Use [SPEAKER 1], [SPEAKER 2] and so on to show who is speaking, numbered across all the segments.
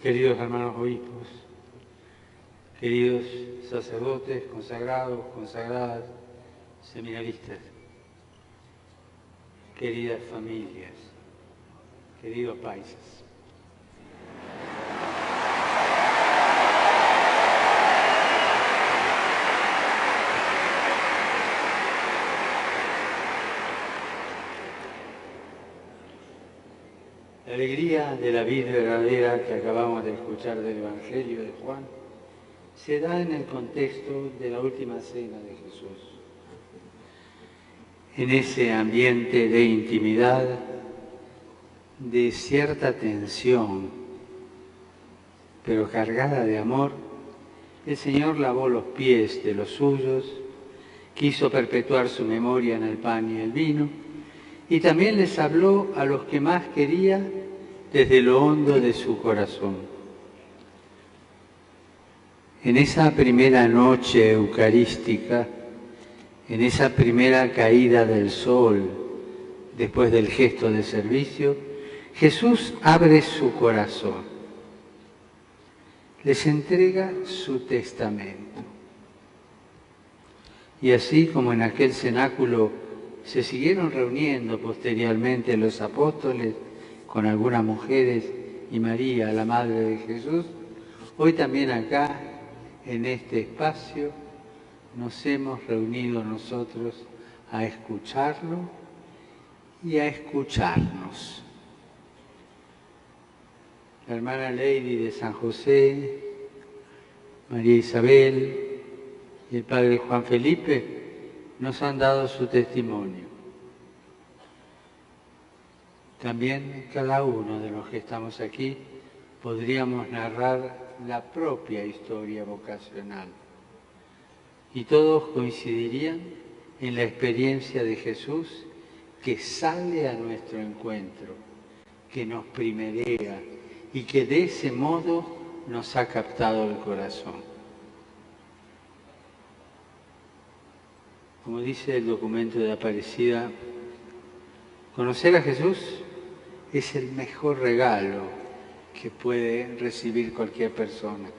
[SPEAKER 1] Queridos hermanos obispos, queridos sacerdotes, consagrados, consagradas, seminaristas, queridas familias, queridos paisas. La alegría de la vida verdadera que acabamos de escuchar del Evangelio de Juan se da en el contexto de la última cena de Jesús. En ese ambiente de intimidad, de cierta tensión, pero cargada de amor, el Señor lavó los pies de los suyos, quiso perpetuar su memoria en el pan y el vino, y también les habló a los que más quería desde lo hondo de su corazón. En esa primera noche eucarística, en esa primera caída del sol, después del gesto de servicio, Jesús abre su corazón, les entrega su testamento. Y así como en aquel cenáculo se siguieron reuniendo posteriormente los apóstoles con algunas mujeres y María, la Madre de Jesús, hoy también acá, en este espacio, nos hemos reunido nosotros a escucharlo y a escucharnos. La hermana Lady de San José, María Isabel y el padre Juan Felipe nos han dado su testimonio. También cada uno de los que estamos aquí podríamos narrar la propia historia vocacional. Y todos coincidirían en la experiencia de Jesús que sale a nuestro encuentro, que nos primerea y que de ese modo nos ha captado el corazón. Como dice el documento de Aparecida, conocer a Jesús es el mejor regalo que puede recibir cualquier persona.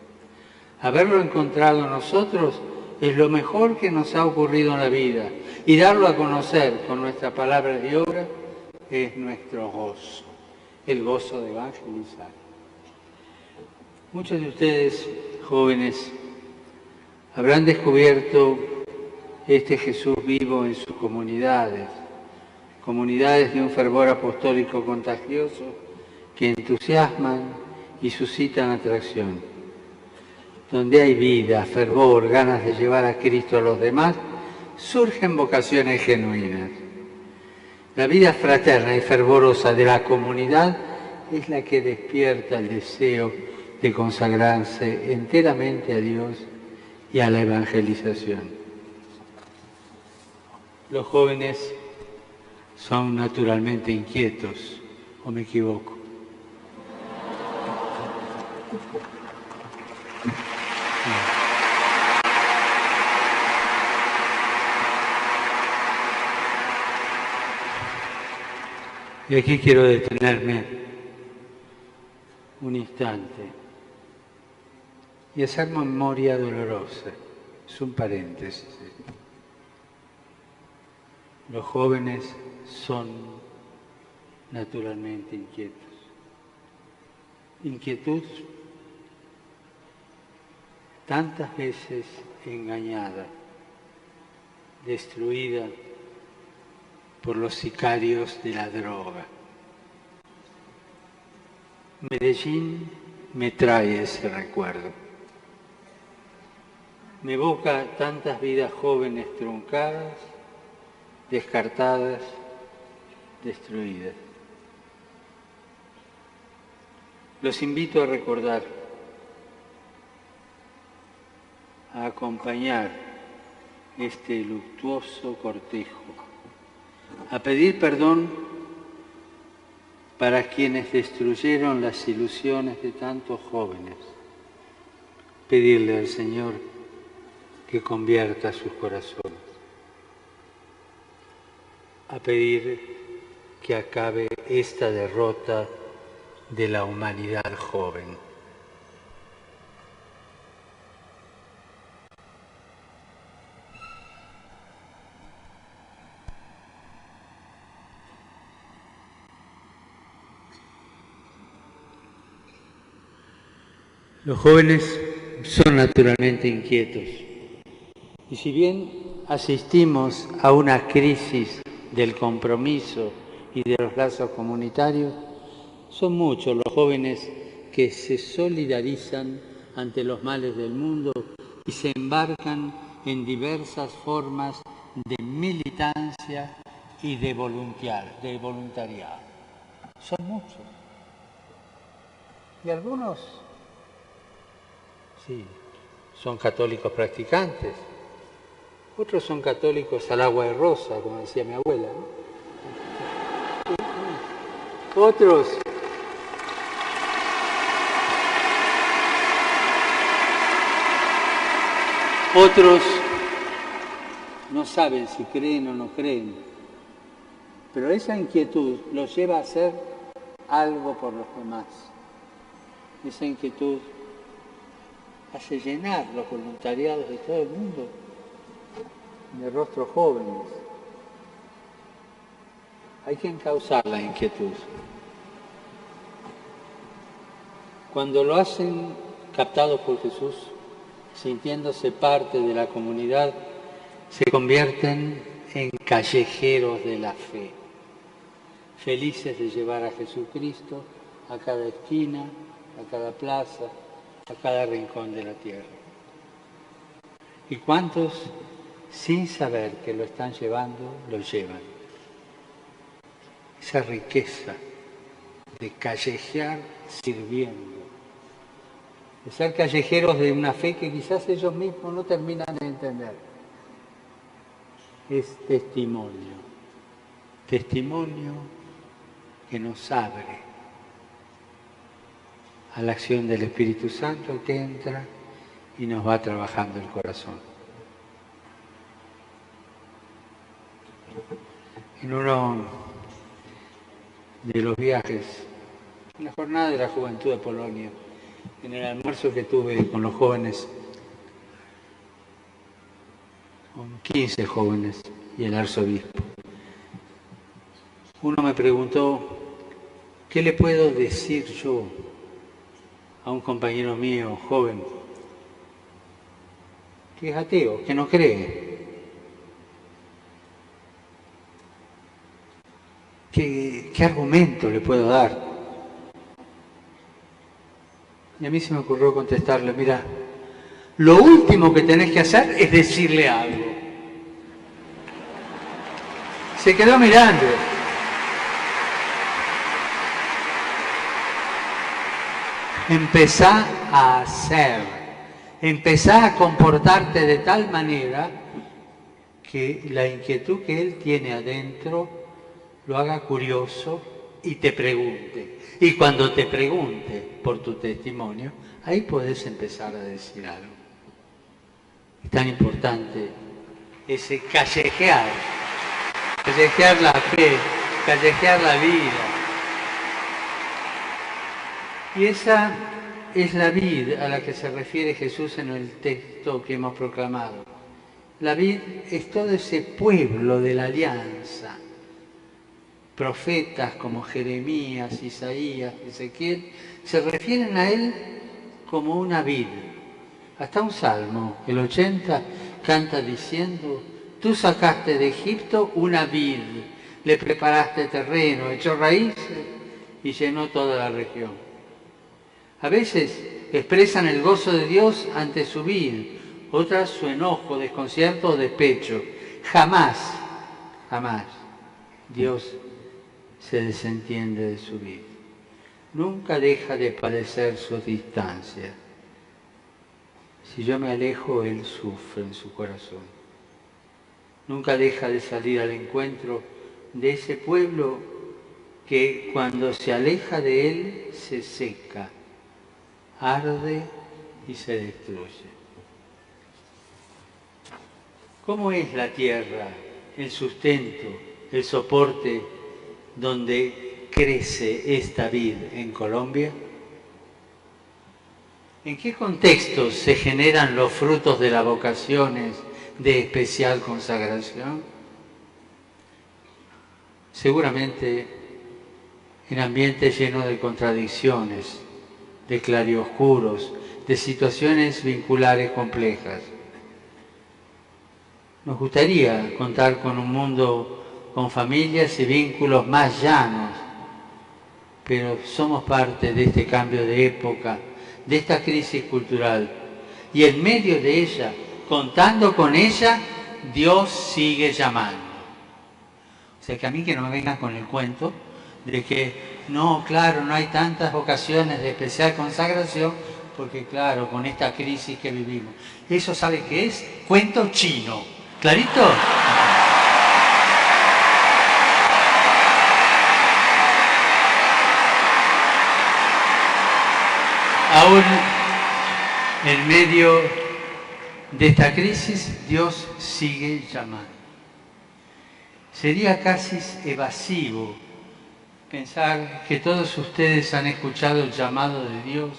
[SPEAKER 1] Haberlo encontrado nosotros es lo mejor que nos ha ocurrido en la vida, y darlo a conocer con nuestras palabras y obras es nuestro gozo, el gozo de evangelizar. Muchos de ustedes, jóvenes, habrán descubierto este Jesús vivo en sus comunidades de un fervor apostólico contagioso que entusiasman y suscitan atracción. Donde hay vida, fervor, ganas de llevar a Cristo a los demás, surgen vocaciones genuinas. La vida fraterna y fervorosa de la comunidad es la que despierta el deseo de consagrarse enteramente a Dios y a la evangelización. Los jóvenes son naturalmente inquietos, ¿o me equivoco? Y aquí quiero detenerme un instante y hacer memoria dolorosa. Es un paréntesis. Los jóvenes son naturalmente inquietos. Inquietud tantas veces engañada, destruida por los sicarios de la droga. Medellín me trae ese recuerdo. Me evoca tantas vidas jóvenes truncadas, descartadas, destruidas. Los invito a recordar, a acompañar este luctuoso cortejo, a pedir perdón para quienes destruyeron las ilusiones de tantos jóvenes, pedirle al Señor que convierta sus corazones, a pedir que acabe esta derrota de la humanidad joven. Los jóvenes son naturalmente inquietos y si bien asistimos a una crisis del compromiso y de los lazos comunitarios, son muchos los jóvenes que se solidarizan ante los males del mundo y se embarcan en diversas formas de militancia y de voluntariado. Son muchos. Y algunos, sí, son católicos practicantes. Otros son católicos al agua de rosa, como decía mi abuela, ¿no? Otros no saben si creen o no creen, pero esa inquietud los lleva a hacer algo por los demás. Esa inquietud hace llenar los voluntariados de todo el mundo de rostros jóvenes. Hay que encauzar la inquietud. Cuando lo hacen captados por Jesús, sintiéndose parte de la comunidad, se convierten en callejeros de la fe, felices de llevar a Jesucristo a cada esquina, a cada plaza, a cada rincón de la tierra. ¿Y cuántos, sin saber que lo están llevando, lo llevan? Esa riqueza de callejear sirviendo, de ser callejeros de una fe que quizás ellos mismos no terminan de entender. Es testimonio que nos abre a la acción del Espíritu Santo que entra y nos va trabajando el corazón. En uno de los viajes, en la jornada de la juventud de Polonia, en el almuerzo que tuve con los jóvenes, con 15 jóvenes y el arzobispo, uno me preguntó, ¿qué le puedo decir yo a un compañero mío joven que es ateo, que no cree? ¿Qué argumento le puedo dar? Y a mí se me ocurrió contestarle, mira, lo último que tenés que hacer es decirle algo. Se quedó mirando. Empezá a hacer, empezá a comportarte de tal manera que la inquietud que él tiene adentro lo haga curioso y te pregunte. Y cuando te pregunte por tu testimonio, ahí podés empezar a decir algo. Es tan importante ese callejear la fe, callejear la vida. Y esa es la vid a la que se refiere Jesús en el texto que hemos proclamado. La vid es todo ese pueblo de la alianza. Profetas como Jeremías, Isaías, Ezequiel, se refieren a él como una vid. Hasta un salmo, el 80, canta diciendo, tú sacaste de Egipto una vid, le preparaste terreno, echó raíces y llenó toda la región. A veces expresan el gozo de Dios ante su vid, otras su enojo, desconcierto o despecho. Jamás Dios se desentiende de su vid. Nunca deja de padecer sus distancias. Si yo me alejo, Él sufre en su corazón. Nunca deja de salir al encuentro de ese pueblo que cuando se aleja de Él se seca, arde y se destruye. ¿Cómo es la tierra, el sustento, el soporte donde crece esta vid en Colombia? ¿En qué contextos se generan los frutos de las vocaciones de especial consagración? Seguramente en ambientes llenos de contradicciones, de claroscuros, de situaciones vinculares complejas. Nos gustaría contar con un mundo con familias y vínculos más llanos, pero somos parte de este cambio de época, de esta crisis cultural. Y en medio de ella, contando con ella, Dios sigue llamando. O sea que a mí que no me vengan con el cuento de que no, claro, no hay tantas vocaciones de especial consagración, porque claro, con esta crisis que vivimos. ¿Eso sabe qué es? Cuento chino. ¿Clarito? Aún en medio de esta crisis, Dios sigue llamando. Sería casi evasivo pensar que todos ustedes han escuchado el llamado de Dios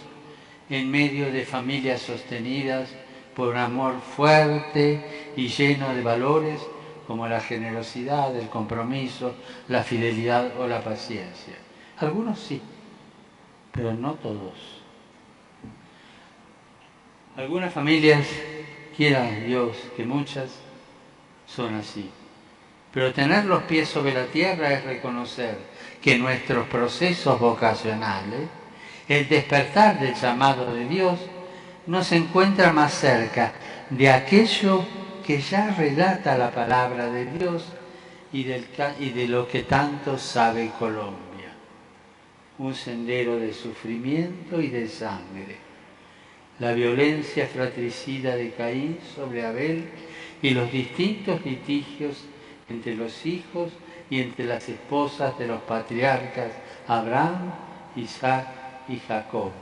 [SPEAKER 1] en medio de familias sostenidas por un amor fuerte y lleno de valores como la generosidad, el compromiso, la fidelidad o la paciencia. Algunos sí, pero no todos. Algunas familias, quiera Dios que muchas, son así. Pero tener los pies sobre la tierra es reconocer que nuestros procesos vocacionales, el despertar del llamado de Dios, nos encuentra más cerca de aquello que ya relata la palabra de Dios y de lo que tanto sabe Colombia. Un sendero de sufrimiento y de sangre. La violencia fratricida de Caín sobre Abel y los distintos litigios entre los hijos y entre las esposas de los patriarcas Abraham, Isaac y Jacob,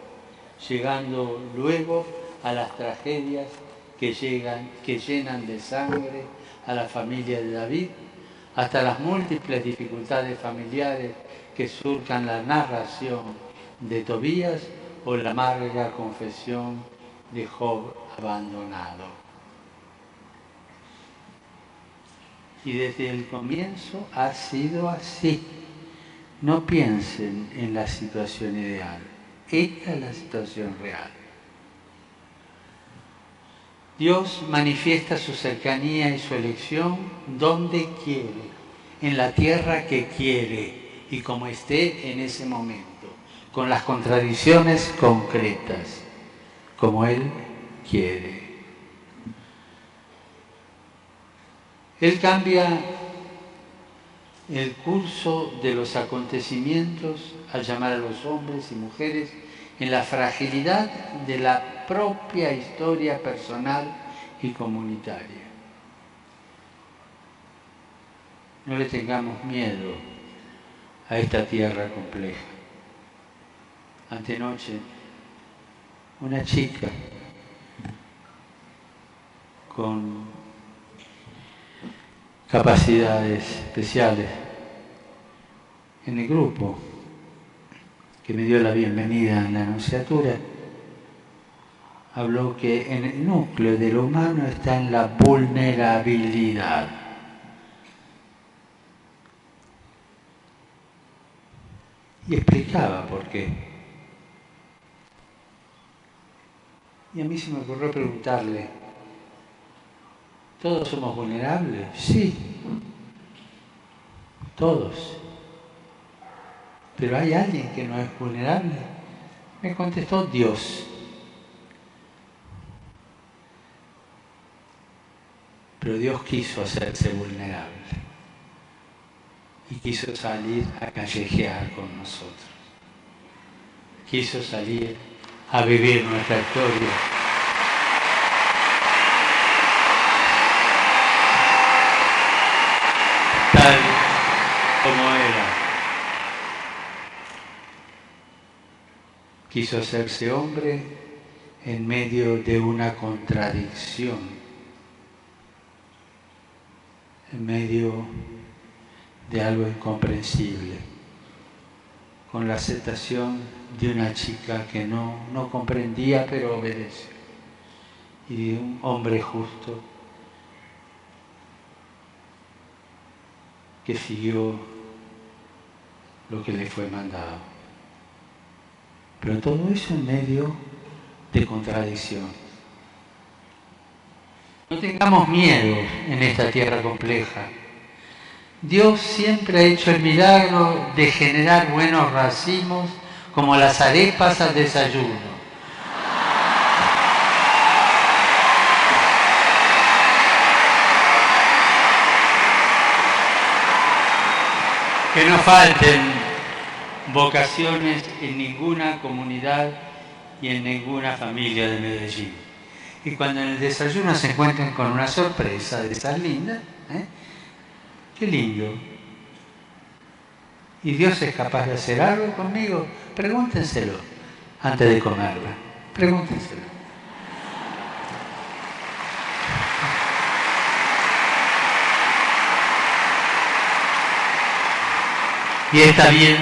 [SPEAKER 1] llegando luego a las tragedias que llenan de sangre a la familia de David, hasta las múltiples dificultades familiares que surcan la narración de Tobías o la amarga confesión de Job abandonado. Y desde el comienzo ha sido así. No piensen en la situación ideal. Esta es la situación real. Dios manifiesta su cercanía y su elección donde quiere, en la tierra que quiere y como esté en ese momento, con las contradicciones concretas, como Él quiere. Él cambia el curso de los acontecimientos al llamar a los hombres y mujeres en la fragilidad de la propia historia personal y comunitaria. No le tengamos miedo a esta tierra compleja. Antenoche, una chica con capacidades especiales en el grupo que me dio la bienvenida en la anunciatura, habló que en el núcleo de lo humano está en la vulnerabilidad. Y explicaba por qué. Y a mí se me ocurrió preguntarle, ¿todos somos vulnerables? Sí, todos. ¿Pero hay alguien que no es vulnerable? Me contestó Dios. Pero Dios quiso hacerse vulnerable y quiso salir a callejear con nosotros. Quiso salir a vivir nuestra historia. Tal como era. Quiso hacerse hombre en medio de una contradicción, en medio de algo incomprensible, con la aceptación de una chica que no comprendía pero obedece, y de un hombre justo que siguió lo que le fue mandado. Pero todo eso en medio de contradicción. No tengamos miedo en esta tierra compleja. Dios siempre ha hecho el milagro de generar buenos racimos como las arepas al desayuno. Que no falten vocaciones en ninguna comunidad y en ninguna familia de Medellín. Y cuando en el desayuno se encuentren con una sorpresa de esas lindas, qué lindo. ¿Y Dios es capaz de hacer algo conmigo? Pregúntenselo antes de comerla. Pregúntenselo. Y esta bien,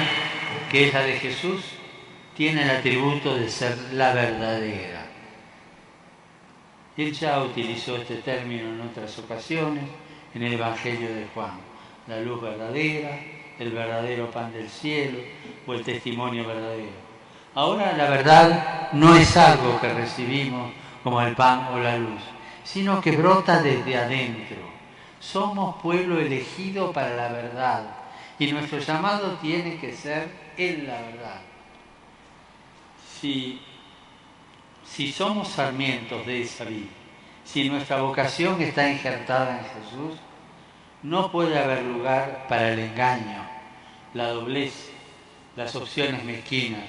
[SPEAKER 1] que es la de Jesús, tiene el atributo de ser la verdadera. Él ya utilizó este término en otras ocasiones, en el Evangelio de Juan. La luz verdadera, el verdadero pan del cielo o el testimonio verdadero. Ahora la verdad no es algo que recibimos como el pan o la luz, sino que brota desde adentro. Somos pueblo elegido para la verdad y nuestro llamado tiene que ser en la verdad. Si somos sarmientos de esa vid, si nuestra vocación está injertada en Jesús, no puede haber lugar para el engaño, la doblez, las opciones mezquinas.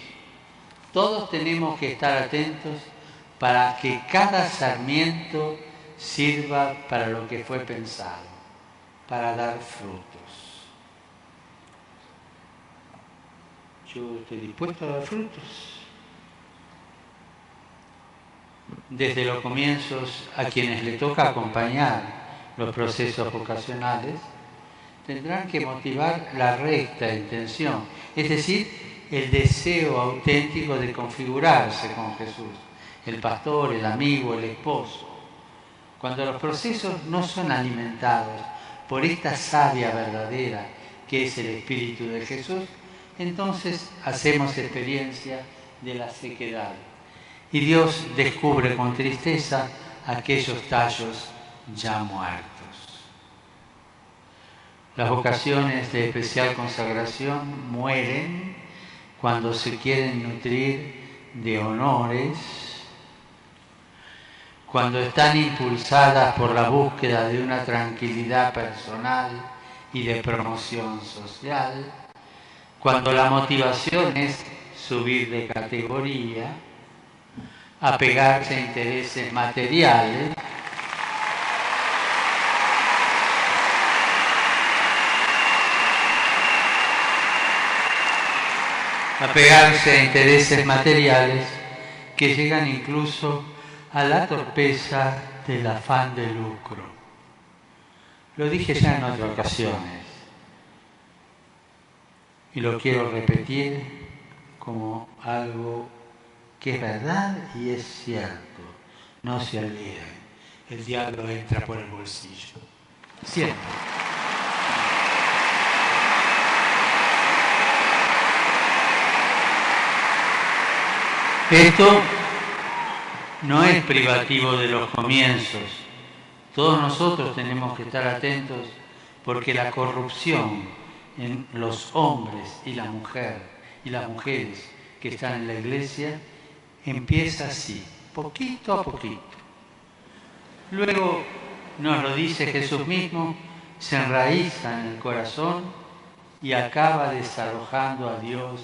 [SPEAKER 1] Todos tenemos que estar atentos para que cada sarmiento sirva para lo que fue pensado, para dar frutos. Yo estoy dispuesto a dar frutos. Desde los comienzos, a quienes le toca acompañar los procesos vocacionales, tendrán que motivar la recta intención, es decir, el deseo auténtico de configurarse con Jesús, el pastor, el amigo, el esposo. Cuando los procesos no son alimentados por esta savia verdadera que es el Espíritu de Jesús, entonces hacemos experiencia de la sequedad. Y Dios descubre con tristeza aquellos tallos ya muertos. Las vocaciones de especial consagración mueren cuando se quieren nutrir de honores, cuando están impulsadas por la búsqueda de una tranquilidad personal y de promoción social, cuando la motivación es subir de categoría, apegarse a intereses materiales, que llegan incluso a la torpeza del afán de lucro. Lo dije ya en otras ocasiones y lo quiero repetir como algo que es verdad y es cierto. No se olviden, el diablo entra por el bolsillo. Siempre. Esto no es privativo de los comienzos. Todos nosotros tenemos que estar atentos porque la corrupción en los hombres y la mujer y las mujeres que están en la iglesia empieza así, poquito a poquito. Luego, nos lo dice Jesús mismo, se enraiza en el corazón y acaba desalojando a Dios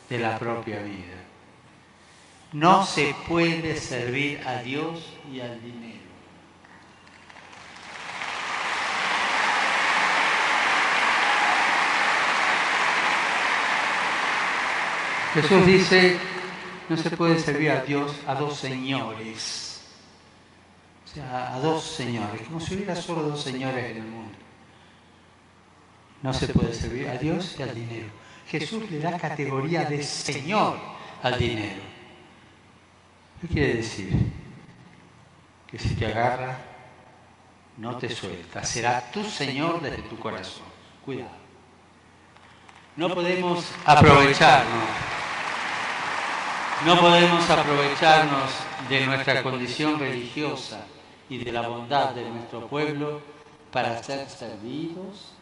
[SPEAKER 1] de la propia vida. No se puede servir a Dios y al dinero. Jesús dice, no se puede servir a Dios a dos señores. O sea, a dos señores, como si hubiera solo dos señores en el mundo. No se puede servir a Dios y al dinero. Jesús le da categoría de Señor al dinero. ¿Qué quiere decir? Que si te agarra, no te suelta. Será tu Señor desde tu corazón. Cuidado. No podemos aprovecharnos No podemos aprovecharnos de nuestra condición religiosa y de la bondad de nuestro pueblo para ser servidos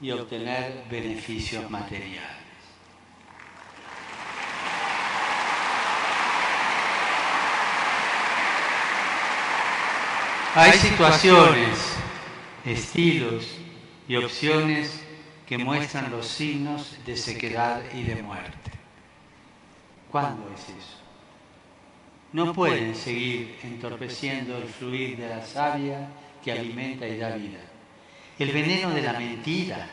[SPEAKER 1] y obtener beneficios materiales. Hay situaciones, estilos y opciones que muestran los signos de sequedad y de muerte. ¿Cuándo es eso? No pueden seguir entorpeciendo el fluir de la savia que alimenta y da vida. El veneno de la mentira,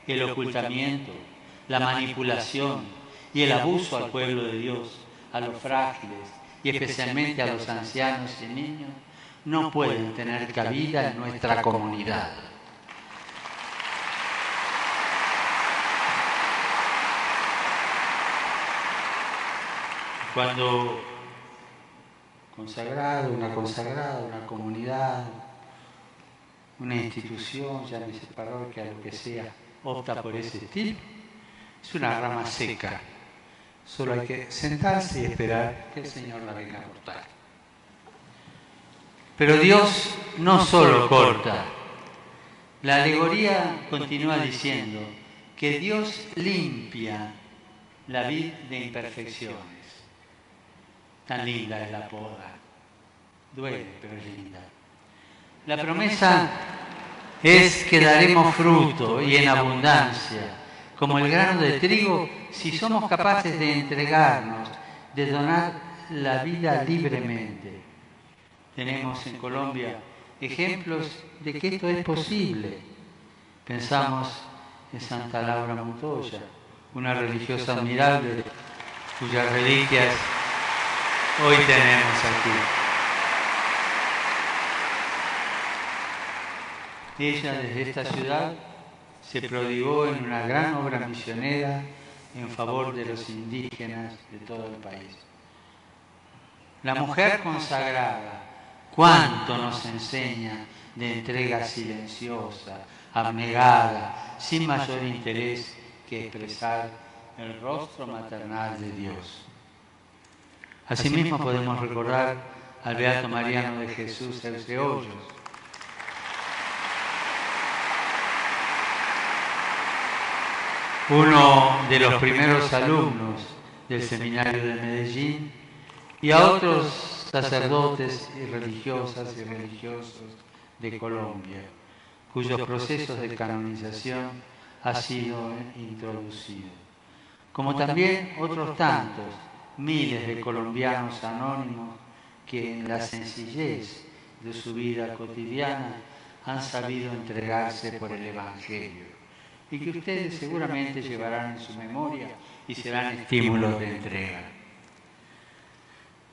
[SPEAKER 1] el ocultamiento, la manipulación y el abuso al pueblo de Dios, a los frágiles y especialmente a los ancianos y niños, no pueden tener cabida en nuestra comunidad. Cuando una consagrada, una comunidad, una institución, llámese parroquia, lo que sea, opta por ese estilo, es una rama seca. Solo hay que sentarse y esperar que el Señor la venga a cortar. Pero Dios no solo corta. La alegoría continúa diciendo que Dios limpia la vid de imperfecciones. Tan linda es la poda. Duele, pero es linda. La promesa es que daremos fruto y en abundancia, como el grano de trigo, si somos capaces de entregarnos, de donar la vida libremente. Tenemos en Colombia ejemplos de que esto es posible. Pensamos en Santa Laura Montoya, una religiosa admirable cuyas reliquias hoy tenemos aquí. Ella desde esta ciudad se prodigó en una gran obra misionera en favor de los indígenas de todo el país. La mujer consagrada, cuánto nos enseña de entrega silenciosa, abnegada, sin mayor interés que expresar el rostro maternal de Dios. Asimismo podemos recordar al Beato Mariano de Jesús Euseollos, uno de los primeros alumnos del seminario de Medellín, y a otros sacerdotes y religiosas y religiosos de Colombia, cuyos procesos de canonización ha sido introducido. Como también otros tantos, miles de colombianos anónimos que en la sencillez de su vida cotidiana han sabido entregarse por el Evangelio y que ustedes seguramente llevarán en su memoria y serán estímulos de entrega.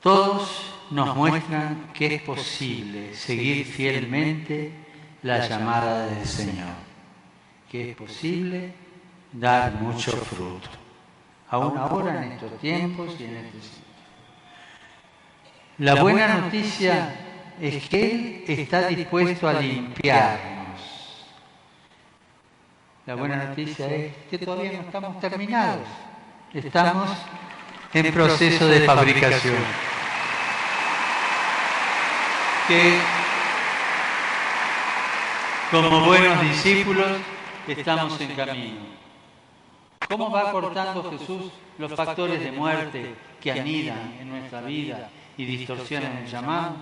[SPEAKER 1] Todos nos muestran que es posible seguir fielmente la llamada del Señor, que es posible dar mucho fruto, aún ahora en estos tiempos y en este siglo. La buena noticia es que Él está dispuesto a limpiarnos. La buena noticia es que todavía no estamos terminados, estamos en proceso de fabricación. Que como buenos discípulos estamos en camino. ¿Cómo va cortando Jesús los factores de muerte que anidan en nuestra vida y distorsionan el llamado?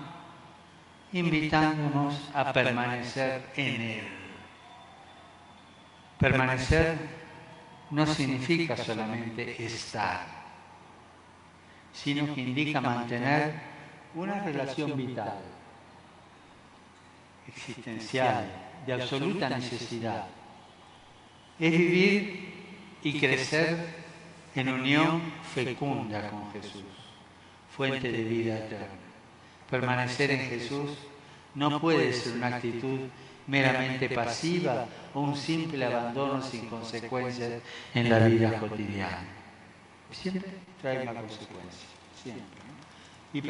[SPEAKER 1] Invitándonos a permanecer en Él. Permanecer no significa solamente estar, sino que indica mantener una relación vital, existencial, de absoluta necesidad. Es vivir y crecer en unión fecunda con Jesús, fuente de vida eterna. Permanecer en Jesús no puede ser una actitud meramente pasiva o un simple abandono sin consecuencias en la vida cotidiana. Siempre trae una consecuencia, siempre, ¿no? Y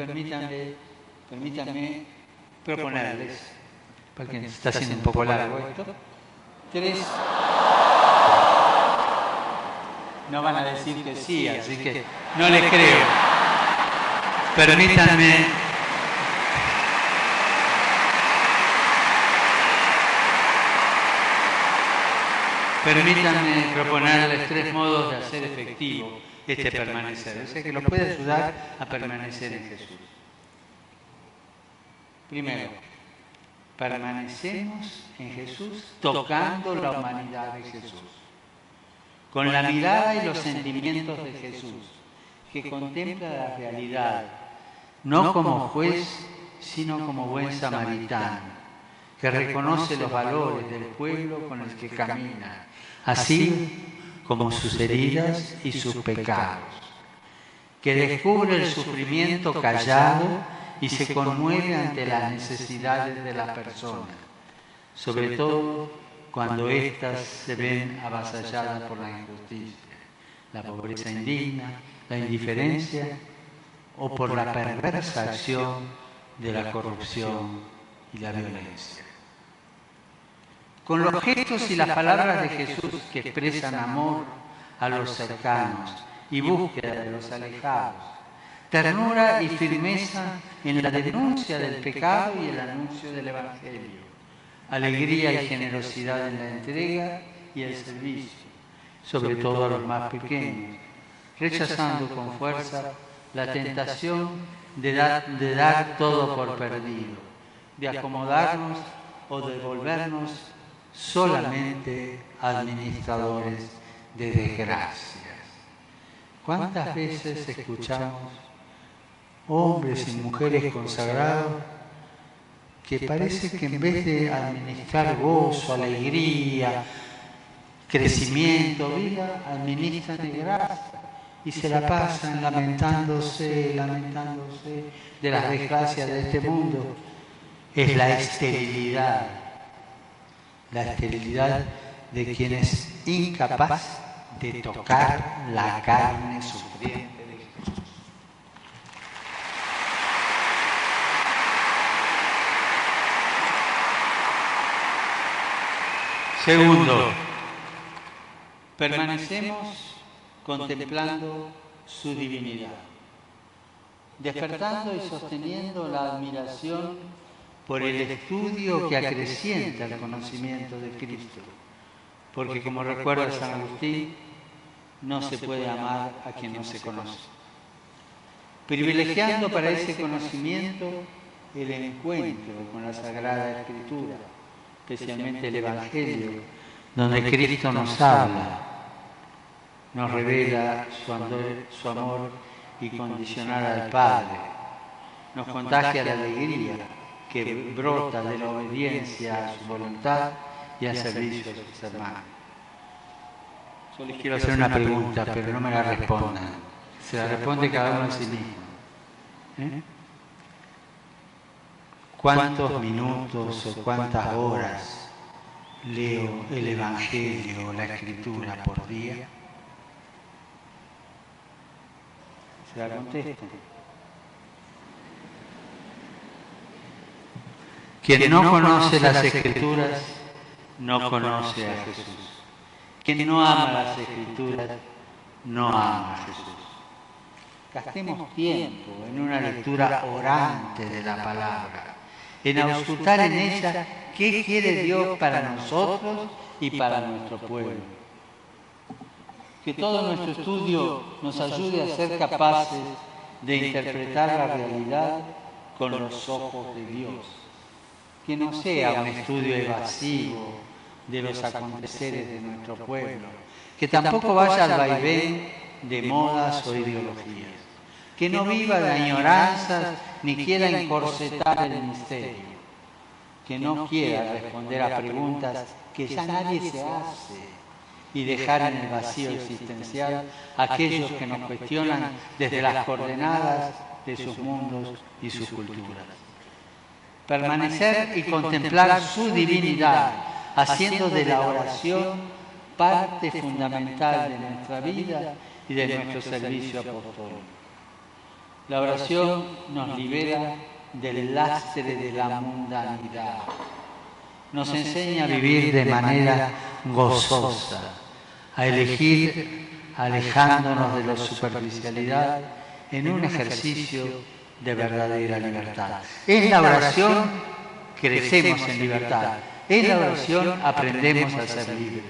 [SPEAKER 1] permítanme proponerles, porque está siendo un poco largo esto, 3 no van a decir que sí, así que no les creo. Permítanme proponerles 3 modos de hacer efectivo este permanecer. O sea, que los puede ayudar a permanecer en Jesús. Primero, permanecemos en Jesús tocando la humanidad de Jesús, con la mirada y los sentimientos de Jesús, que contempla la realidad, no como juez, sino como buen samaritano, que reconoce los valores del pueblo con el que camina, así como sus heridas y sus pecados, que descubre el sufrimiento callado y se conmueve ante las necesidades de las personas, sobre todo cuando éstas se ven avasalladas por la injusticia, la pobreza indigna, la indiferencia o por la perversa acción de la corrupción y la violencia. Con los gestos y las palabras de Jesús que expresan amor a los cercanos y búsqueda de los alejados, ternura y firmeza en la denuncia del pecado y el anuncio del Evangelio, alegría y generosidad en la entrega y el servicio, sobre todo a los más pequeños, rechazando con fuerza la tentación de dar todo por perdido, de acomodarnos o de volvernos solamente administradores de desgracias. ¿Cuántas veces escuchamos hombres y mujeres consagrados que parece que en vez de administrar gozo, alegría, crecimiento, vida, administran desgracia y se la pasan lamentándose de las desgracias de este mundo? Es la esterilidad de quien es incapaz de tocar la carne sufriente de Jesús. Segundo, permanecemos contemplando su divinidad, despertando y sosteniendo la admiración por el estudio que acrecienta el conocimiento de Cristo, porque como recuerda San Agustín, no se puede amar a quien no se conoce. Privilegiando para ese conocimiento el encuentro con la Sagrada Escritura, especialmente el Evangelio, donde Cristo nos habla, nos revela su amor incondicional al Padre, nos contagia la alegría que brota de la obediencia a su voluntad y al servicio de sus hermanos. Yo les quiero hacer una pregunta, pero no me la respondan. Se la responde cada uno a sí mismo. ¿Cuántos minutos o cuántas horas leo el Evangelio o la Escritura por día? Se la contesten. Quien no conoce las Escrituras no conoce a Jesús. Quien no ama las Escrituras no ama a Jesús. Gastemos tiempo en una lectura orante de la palabra, en auscultar en ella qué quiere Dios para nosotros y para nuestro pueblo. Que todo nuestro estudio nos ayude a ser capaces de interpretar la realidad con los ojos de Dios. Que no sea un estudio evasivo de los aconteceres de nuestro pueblo, que tampoco vaya al vaivén de modas o ideologías, que no viva de añoranzas ni quiera encorsetar el misterio, que no quiera responder a preguntas que ya nadie se hace y dejar en el vacío existencial a aquellos que nos cuestionan desde las coordenadas de sus mundos y sus culturas. Permanecer y contemplar su divinidad, haciendo de la oración parte fundamental de nuestra vida y de nuestro servicio apostólico. La oración nos libera del lastre de la mundanidad, nos enseña a vivir de manera gozosa, a elegir alejándonos de la superficialidad en un ejercicio de verdadera libertad. En la oración crecemos en libertad. En la oración aprendemos a ser libres.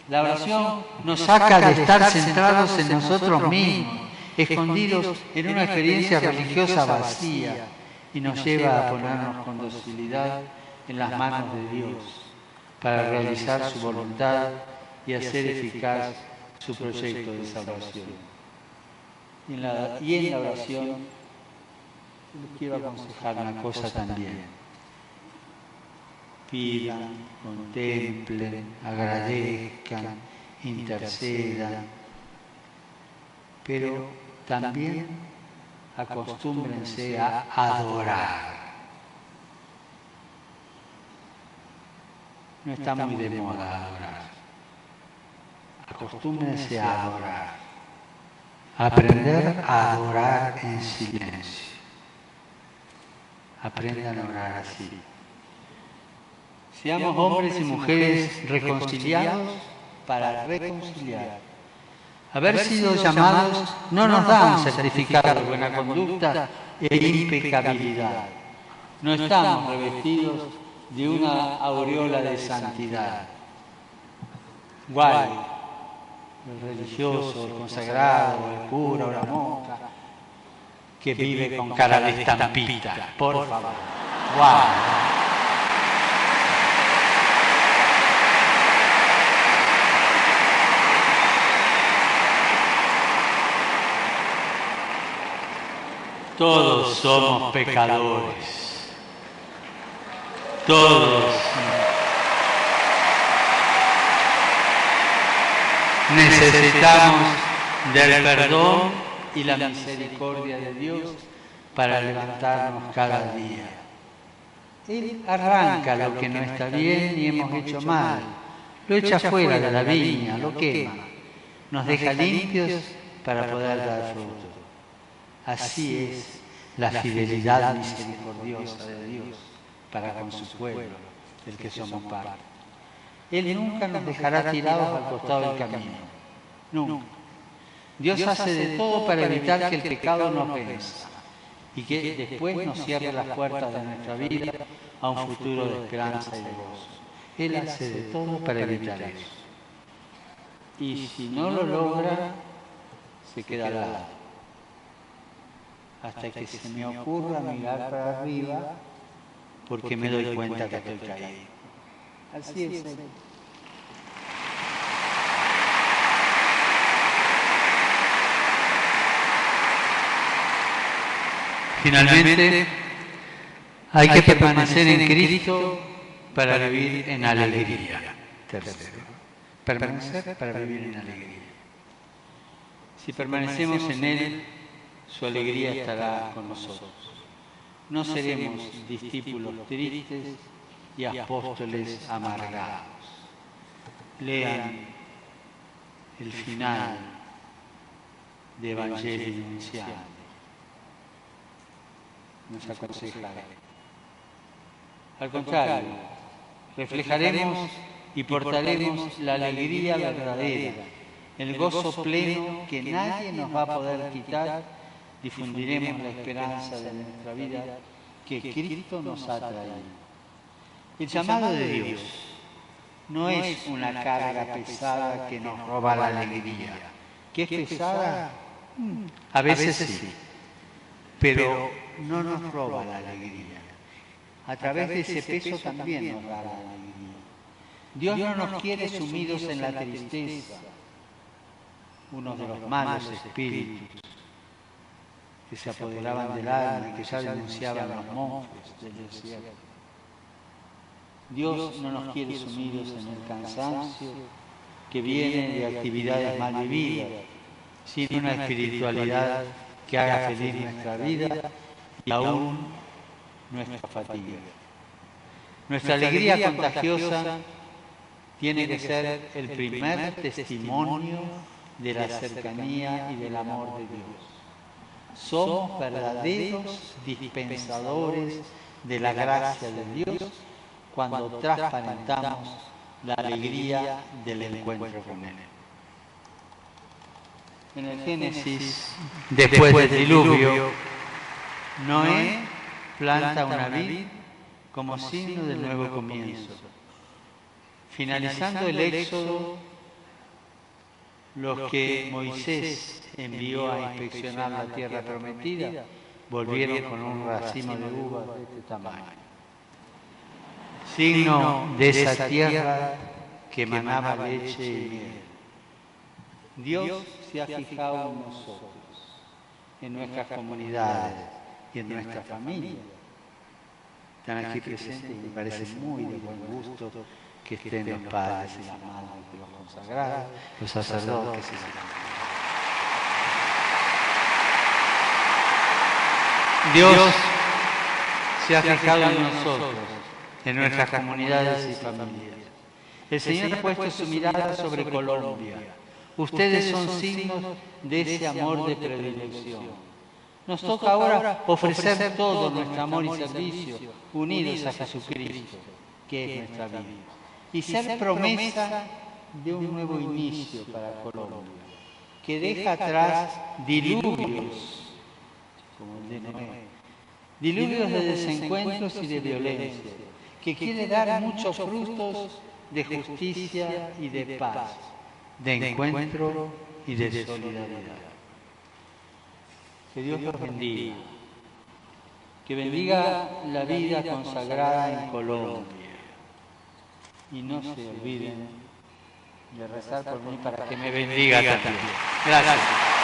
[SPEAKER 1] La oración nos saca de estar centrados en nosotros mismos, escondidos en una experiencia religiosa vacía, y nos lleva a ponernos con docilidad en las manos de Dios para realizar su voluntad y hacer eficaz su proyecto de salvación. Y en la oración les quiero aconsejar una cosa también. Pidan, contemplen, agradezcan, intercedan, pero también acostúmbrense a adorar. No está muy de moda adorar. Acostúmbrense a adorar. Aprender a adorar en silencio. Aprendan a orar así. Seamos hombres y mujeres reconciliados para reconciliar. Haber sido llamados no nos da un certificado de buena conducta e impecabilidad. No estamos revestidos de una aureola de santidad. Guay, el religioso, el consagrado, el cura o la monja, que vive con cara de estampita, por favor. Guay. Todos somos pecadores. Todos necesitamos del perdón y la misericordia de Dios para levantarnos cada día. Él arranca lo que no está bien y hemos hecho mal, lo echa fuera de la viña, lo quema, nos deja limpios para poder dar fruto. Así es la fidelidad misericordiosa de Dios para con su pueblo, del que somos parte. Él nunca nos dejará tirados al costado del camino. Nunca. Dios hace de todo para evitar que el pecado nos venza y que después nos cierre las puertas de nuestra vida a un futuro de esperanza y de gozo. Él hace de todo para evitar eso. Y si no lo logra, se queda al lado. Hasta que se me ocurra mirar para arriba, porque me doy cuenta que estoy caído. Así es. Finalmente, hay que permanecer en Cristo para vivir en alegría. Tercero, permanecer para vivir en alegría. Si permanecemos en Él, su alegría estará con nosotros. No seremos discípulos tristes y apóstoles amargados. Lean el final de Evangelio Nunciante. Nos aconseja. Al contrario, reflejaremos y portaremos la alegría verdadera, el gozo pleno que nadie nos va a poder quitar. Difundiremos la esperanza de nuestra vida que Cristo nos ha traído. El llamado de Dios no es una carga pesada que nos roba la alegría. ¿Que es pesada? A veces sí, pero no nos roba la alegría. A través de ese peso también nos da la alegría. Dios no nos quiere sumidos en la tristeza, uno de los malos espíritus que se apoderaban del alma y que ya denunciaban los monstruos del desierto. Dios no nos quiere sumidos en el cansancio que viene de actividades mal vividas, sino una espiritualidad que haga feliz nuestra vida y aún nuestra fatiga. Nuestra alegría contagiosa tiene que ser el primer testimonio de la cercanía y del amor de Dios. Somos verdaderos dispensadores de la gracia de Dios cuando transparentamos la alegría del encuentro con Él.
[SPEAKER 2] En el Génesis, después del diluvio, Noé planta una vid como signo del nuevo comienzo. Finalizando el Éxodo, los que Moisés envió a inspeccionar la tierra prometida volvieron con un racimo de uvas de este tamaño. Signo de esa tierra que emanaba leche y miel. Dios se ha fijado en nosotros, en nuestras comunidades y en nuestra familia. Están aquí presentes y me parece muy de buen gusto que estén los padres y las madres de los consagrados, los sacerdotes y las mujeres. Dios se ha fijado en nosotros, en nuestras comunidades y familias. El Señor ha puesto su mirada sobre Colombia. Ustedes son signos de ese amor de predilección. Nos toca ahora ofrecer todo nuestro amor y servicio unidos a Jesucristo, que es nuestra vida, y ser promesa de un nuevo inicio para Colombia, que deja atrás diluvios, como el de Noé, diluvios de desencuentros y de violencia, que quiere dar muchos frutos de justicia y de paz, de encuentro y de solidaridad. Que Dios los bendiga, que bendiga la vida consagrada en Colombia y no se olviden de rezar por mí para que me bendiga también. Gracias.